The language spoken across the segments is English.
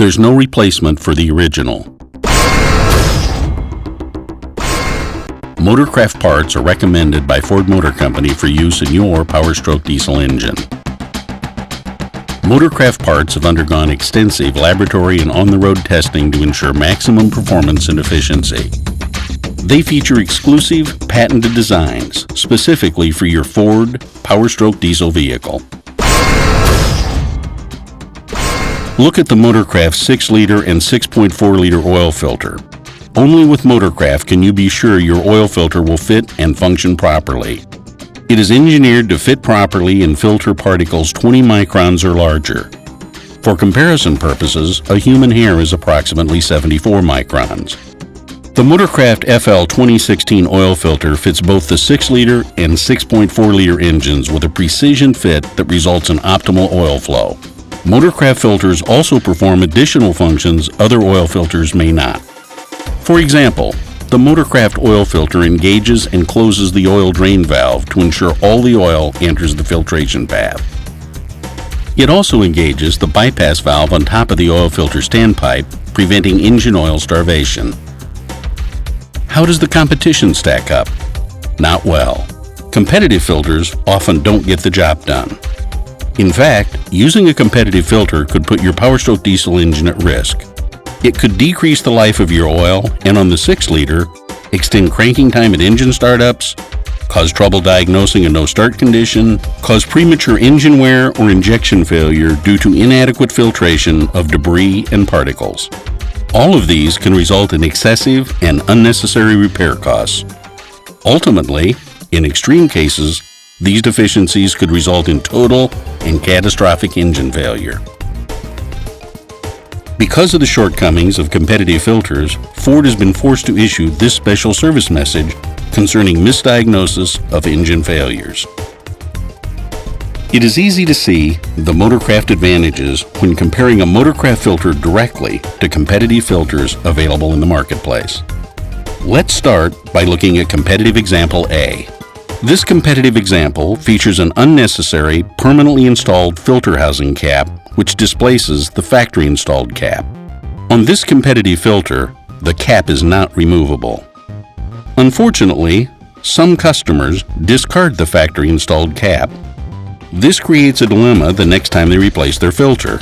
There's no replacement for the original. Motorcraft parts are recommended by Ford Motor Company for use in your Power Stroke diesel engine. Motorcraft parts have undergone extensive laboratory and on-the-road testing to ensure maximum performance and efficiency. They feature exclusive, patented designs specifically for your Ford Power Stroke diesel vehicle. Look at the Motorcraft 6-liter and 6.4-liter oil filter. Only with Motorcraft can you be sure your oil filter will fit and function properly. It is engineered to fit properly and filter particles 20 microns or larger. For comparison purposes, a human hair is approximately 74 microns. The Motorcraft FL 2016 oil filter fits both the 6-liter and 6.4-liter engines with a precision fit that results in optimal oil flow. Motorcraft filters also perform additional functions other oil filters may not. For example, the Motorcraft oil filter engages and closes the oil drain valve to ensure all the oil enters the filtration path. It also engages the bypass valve on top of the oil filter standpipe, preventing engine oil starvation. How does the competition stack up? Not well. Competitive filters often don't get the job done. In fact, using a competitive filter could put your Power Stroke diesel engine at risk. It could decrease the life of your oil and on the 6-liter, extend cranking time at engine startups, cause trouble diagnosing a no-start condition, cause premature engine wear or injection failure due to inadequate filtration of debris and particles. All of these can result in excessive and unnecessary repair costs. Ultimately, in extreme cases, these deficiencies could result in total and catastrophic engine failure. Because of the shortcomings of competitive filters, Ford has been forced to issue this special service message concerning misdiagnosis of engine failures. It is easy to see the Motorcraft advantages when comparing a Motorcraft filter directly to competitive filters available in the marketplace. Let's start by looking at competitive example A. This competitive example features an unnecessary, permanently installed filter housing cap which displaces the factory installed cap. On this competitive filter, the cap is not removable. Unfortunately, some customers discard the factory installed cap. This creates a dilemma the next time they replace their filter.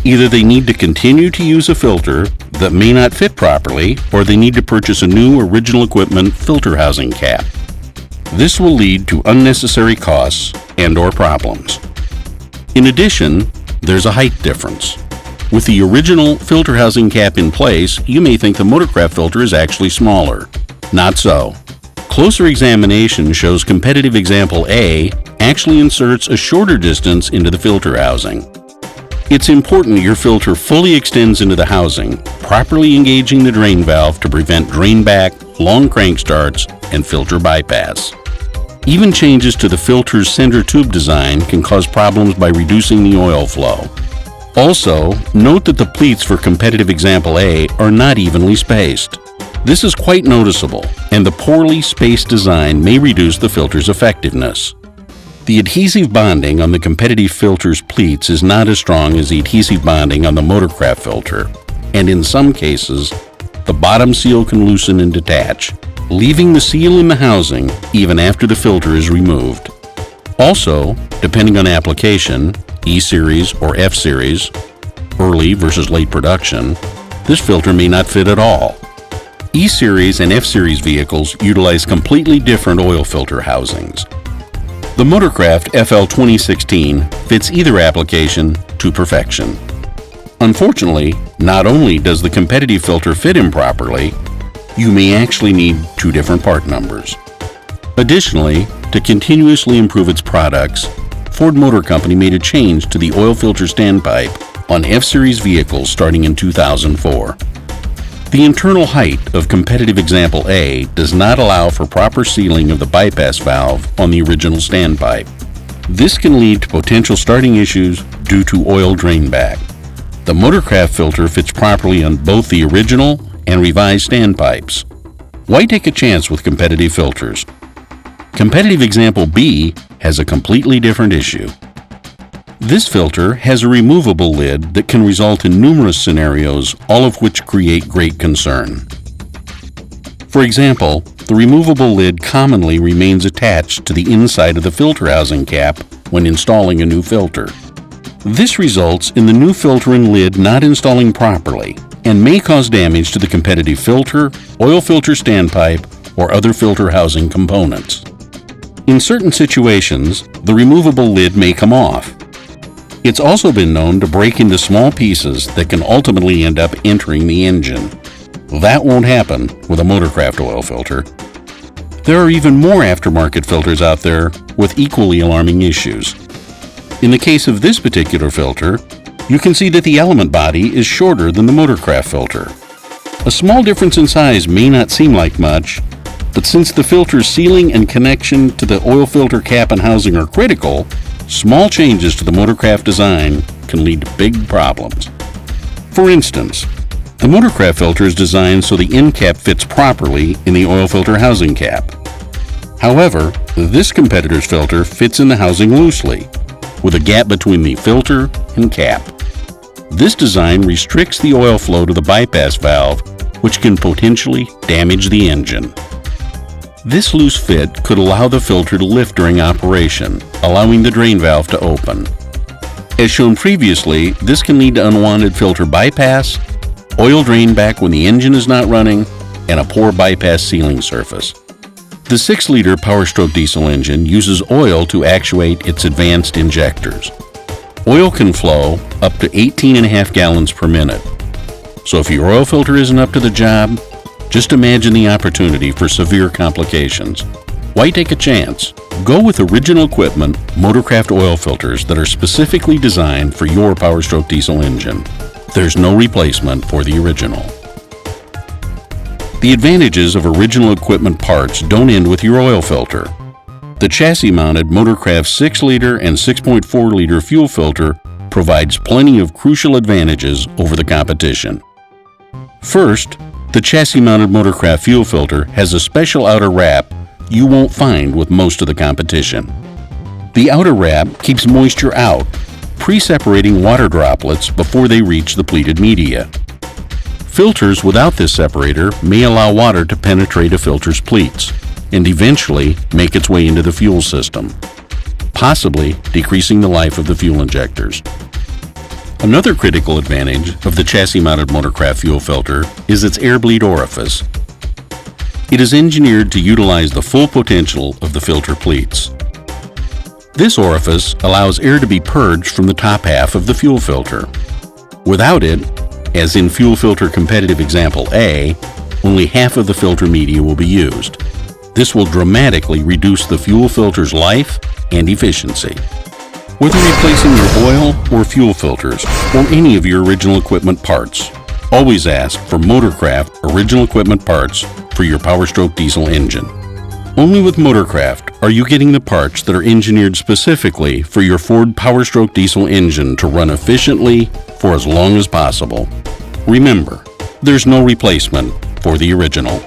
Either they need to continue to use a filter that may not fit properly, or they need to purchase a new original equipment filter housing cap. This will lead to unnecessary costs and/or problems. In addition, there's a height difference. With the original filter housing cap in place, you may think the Motorcraft filter is actually smaller. Not so. Closer examination shows competitive example A actually inserts a shorter distance into the filter housing. It's important your filter fully extends into the housing, properly engaging the drain valve to prevent drain back, long crank starts, and filter bypass. Even changes to the filter's center tube design can cause problems by reducing the oil flow. Also, note that the pleats for competitive example A are not evenly spaced. This is quite noticeable, and the poorly spaced design may reduce the filter's effectiveness. The adhesive bonding on the competitive filter's pleats is not as strong as the adhesive bonding on the Motorcraft filter, and in some cases, the bottom seal can loosen and detach, leaving the seal in the housing even after the filter is removed. Also, depending on application, E-Series or F-Series, early versus late production, this filter may not fit at all. E-Series and F-Series vehicles utilize completely different oil filter housings. The Motorcraft FL 2016 fits either application to perfection. Unfortunately, not only does the competitive filter fit improperly, you may actually need two different part numbers. Additionally, to continuously improve its products, Ford Motor Company made a change to the oil filter standpipe on F-Series vehicles starting in 2004. The internal height of competitive example A does not allow for proper sealing of the bypass valve on the original standpipe. This can lead to potential starting issues due to oil drain back. The Motorcraft filter fits properly on both the original and revised standpipes. Why take a chance with competitive filters? Competitive example B has a completely different issue. This filter has a removable lid that can result in numerous scenarios, all of which create great concern. For example, the removable lid commonly remains attached to the inside of the filter housing cap when installing a new filter. This results in the new filter and lid not installing properly and may cause damage to the competitive filter, oil filter standpipe, or other filter housing components. In certain situations, the removable lid may come off. It's also been known to break into small pieces that can ultimately end up entering the engine. That won't happen with a Motorcraft oil filter. There are even more aftermarket filters out there with equally alarming issues. In the case of this particular filter, you can see that the element body is shorter than the Motorcraft filter. A small difference in size may not seem like much, but since the filter's sealing and connection to the oil filter cap and housing are critical, small changes to the Motorcraft design can lead to big problems. For instance, the Motorcraft filter is designed so the end cap fits properly in the oil filter housing cap. However, this competitor's filter fits in the housing loosely, with a gap between the filter and cap. This design restricts the oil flow to the bypass valve, which can potentially damage the engine. This loose fit could allow the filter to lift during operation, allowing the drain valve to open. As shown previously, this can lead to unwanted filter bypass, oil drain back when the engine is not running, and a poor bypass sealing surface. The 6-liter Power-Stroke diesel engine uses oil to actuate its advanced injectors. Oil can flow up to 18.5 gallons per minute. So if your oil filter isn't up to the job, just imagine the opportunity for severe complications. Why take a chance? Go with original equipment Motorcraft oil filters that are specifically designed for your Power-Stroke diesel engine. There's no replacement for the original. The advantages of original equipment parts don't end with your oil filter. The chassis-mounted Motorcraft 6-liter and 6.4-liter fuel filter provides plenty of crucial advantages over the competition. First, the chassis-mounted Motorcraft fuel filter has a special outer wrap you won't find with most of the competition. The outer wrap keeps moisture out, pre-separating water droplets before they reach the pleated media. Filters without this separator may allow water to penetrate a filter's pleats and eventually make its way into the fuel system, possibly decreasing the life of the fuel injectors. Another critical advantage of the chassis-mounted Motorcraft fuel filter is its air bleed orifice. It is engineered to utilize the full potential of the filter pleats. This orifice allows air to be purged from the top half of the fuel filter. Without it, as in fuel filter competitive example A, only half of the filter media will be used. This will dramatically reduce the fuel filter's life and efficiency. Whether replacing your oil or fuel filters or any of your original equipment parts, always ask for Motorcraft original equipment parts for your Power-Stroke diesel engine. Only with Motorcraft are you getting the parts that are engineered specifically for your Ford Power-Stroke diesel engine to run efficiently for as long as possible. Remember, there's no replacement for the original.